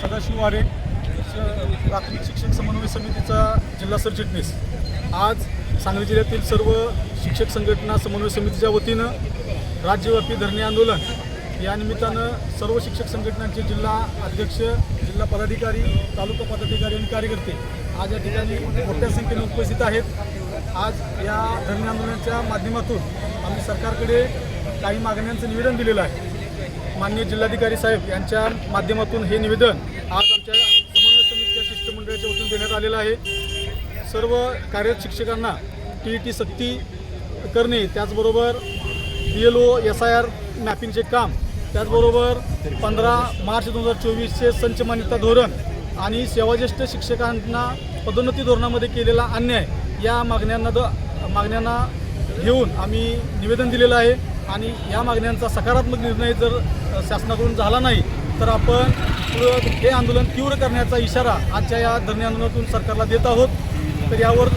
सदाशिव वारे, प्राथमिक शिक्षक समन्वय समितीचा जिल्हा सरचिटणीस। आज सांगली जिल्ह्यातील सर्व शिक्षक संघटना समन्वय समितीच्या वतीनं राज्यव्यापी धरणे आंदोलन या निमित्तानं सर्व शिक्षक संघटनांचे जिल्हा अध्यक्ष, जिल्हा पदाधिकारी, तालुका पदाधिकारी आणि कार्यकर्ते आज या ठिकाणी मोठ्या संख्येने उपस्थित आहेत। आज या धरणे आंदोलनाच्या माध्यमातून आम्ही सरकारकडे काही मागण्यांचं निवेदन दिलेलं आहे। माननीय जिल्हाधिकारी साहेब यांच्या माध्यमातून हे निवेदन आज आमच्या समन्वय समितीच्या शिष्टमंडळाच्या वतीने देण्यात आलेलं आहे। सर्व कार्यरत शिक्षकांना TET सक्ती करणे, त्याचबरोबर BLO SIR मॅपिंगचे काम, त्याचबरोबर 15 मार्च 2024चे संच मान्यता धोरण आणि सेवाज्येष्ठ शिक्षकांना पदोन्नती धोरणामध्ये केलेला अन्याय या मागण्यांना घेऊन आम्ही निवेदन दिलेलं आहे। आणि या मागण्यांचा सकारात्मक निर्णय जर शासनाकडून झाला नाही तर आपण हे आंदोलन तीव्र करण्याचा इशारा आजच्या या धरणे आंदोलनातून सरकारला देत आहोत। तर यावर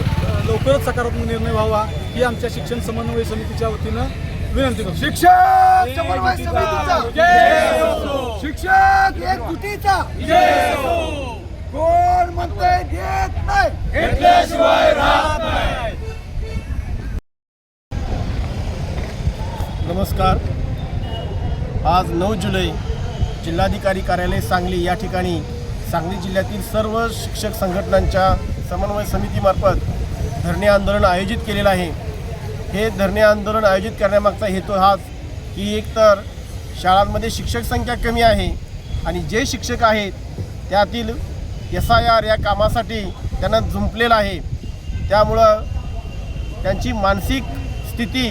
लवकरच सकारात्मक निर्णय व्हावा ही आमच्या शिक्षण समन्वय समितीच्या वतीनं विनंती करतो। शिक्षक समन्वय समितीचा जय हो, शिक्षक एकजुटीचा जय हो। कोण म्हणतंय देत नाही, घेतल्याशिवाय राहत नाही। नमस्कार। आज 9 जुलै जिल्हाधिकारी कार्यालय सांगली या ठिकाणी सांगली जिल्ह्यातील सर्व शिक्षक संघटनांच्या समन्वय समितीमार्फत धरणे आंदोलन आयोजित केलेलं आहे। हे धरणे आंदोलन आयोजित करण्यामागचा हेतू हाच की एकतर शाळांमध्ये शिक्षक संख्या कमी आहे आणि जे शिक्षक आहेत त्यातील SIR या कामासाठी त्यांना जुंपलेलं आहे। त्यामुळं त्यांची मानसिक स्थिती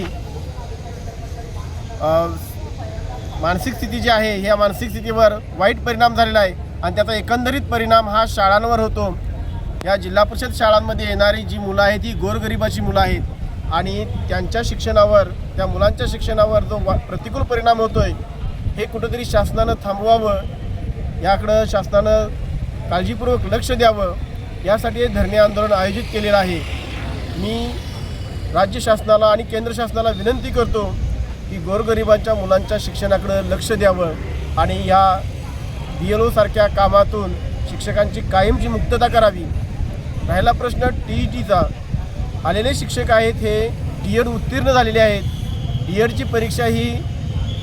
जी आहे ह्या मानसिक स्थितीवर वाईट परिणाम झालेला आहे आणि त्याचा एकंदरीत परिणाम हा शाळांवर होतो। या जिल्हा परिषद शाळांमध्ये येणारी जी मुलं आहेत ही गोरगरिबाची मुलं आहेत आणि त्यांच्या शिक्षणावर, त्या मुलांच्या शिक्षणावर जो प्रतिकूल परिणाम होतोय हे कुठंतरी शासनानं थांबवावं, याकडं शासनानं काळजीपूर्वक लक्ष द्यावं, यासाठी हे धरणे आंदोलन आयोजित केलेलं आहे। मी राज्य शासनाला आणि केंद्र शासनाला विनंती करतो की गोरगरिबांच्या मुलांच्या शिक्षणाकडे लक्ष द्यावं आणि या BLO सारख्या कामातून शिक्षकांची कायमची मुक्तता करावी। राहिला प्रश्न TETचा, आलेले शिक्षक आहेत हे D.ED उत्तीर्ण झालेले आहेत। D.EDची परीक्षा ही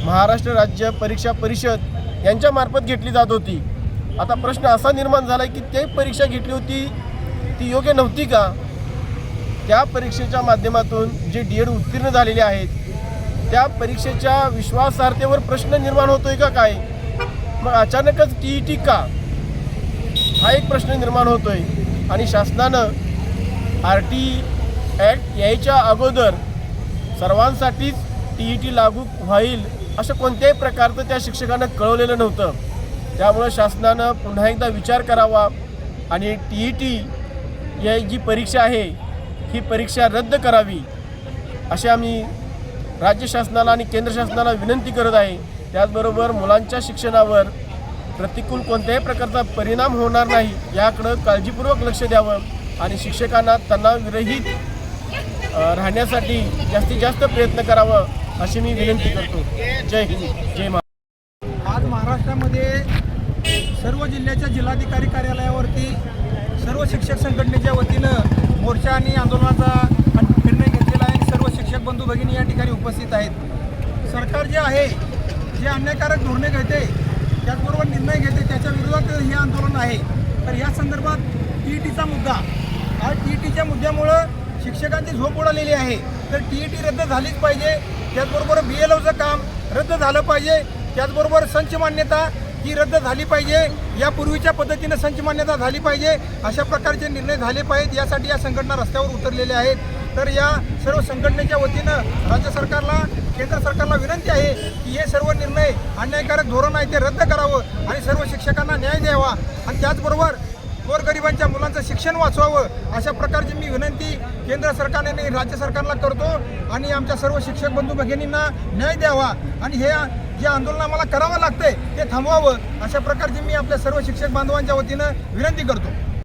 महाराष्ट्र राज्य परीक्षा परिषद यांच्यामार्फत घेतली जात होती। आता प्रश्न असा निर्माण झाला की ते परीक्षा घेतली होती ती योग्य नव्हती का? त्या परीक्षेच्या माध्यमातून जे D.ED उत्तीर्ण झालेले आहेत त्या परीक्षेच्या विश्वासार्हतेवर प्रश्न निर्माण होतोय का काय? मग अचानकच TET का, हा एक प्रश्न निर्माण होतोय। आणि शासनानं RT ॲक्ट यायच्या अगोदर सर्वांसाठीच TET लागू होईल असं कोणत्याही प्रकारचं त्या शिक्षकांना कळवलेलं नव्हतं। त्यामुळे शासनानं पुन्हा एकदा विचार करावा आणि TET या जी परीक्षा आहे ही परीक्षा रद्द करावी अशी आम्ही राज्य शासनाला आणि केंद्र शासनाला विनंती करत आहे। त्याचबरोबर मुलांच्या शिक्षणावर प्रतिकूल कोणत्याही प्रकारचा परिणाम होणार नाही याकडं काळजीपूर्वक लक्ष द्यावं आणि शिक्षकांना तणावविरहित राहण्यासाठी जास्तीत जास्त प्रयत्न करावं अशी मी विनंती करतो। जय हिंद, जय महाराष्ट्र। आज महाराष्ट्रामध्ये सर्व जिल्ह्याच्या जिल्हाधिकारी कार्यालयावरती सर्व शिक्षक संघटनेच्या वतीनं मोर्चा आणि आंदोलनाचा निर्णय घेतलेला आहे। सर्व शिक्षक बंधू भगिनी या ठिकाणी उपस्थित आहेत। सरकार जे आहे, जे अन्यायकारक धोरणे घेते, त्याचबरोबर निर्णय घेते, त्याच्या विरोधात हे आंदोलन आहे। तर या संदर्भात TETचा मुद्दा, आज TETच्या मुद्द्यामुळं शिक्षकांची झोप उडालेली आहे। तर TET रद्द झालीच पाहिजे, त्याचबरोबर BLOचं काम रद्द झालं पाहिजे, त्याचबरोबर संच मान्यता ही रद्द झाली पाहिजे, यापूर्वीच्या पद्धतीनं संच मान्यता झाली पाहिजे, अशा प्रकारचे निर्णय झाले पाहिजेत। यासाठी या संघटना रस्त्यावर उतरलेल्या आहेत। तर या सर्व संघटनेच्या वतीनं राज्य सरकारला, केंद्र सरकारला विनंती आहे की हे सर्व निर्णय अन्यायकारक धोरण आहे ते रद्द करावं आणि सर्व शिक्षकांना न्याय द्यावा आणि त्याचबरोबर गोरगरिबांच्या मुलांचं शिक्षण वाचवावं, अशा प्रकारची मी विनंती केंद्र सरकारने आणि राज्य सरकारला करतो आणि आमच्या सर्व शिक्षक बंधू भगिनींना न्याय द्यावा आणि हे जे आंदोलन आम्हाला करावं लागतंय ते थांबवावं, अशा प्रकारची मी आपल्या सर्व शिक्षक बांधवांच्या वतीनं विनंती करतो।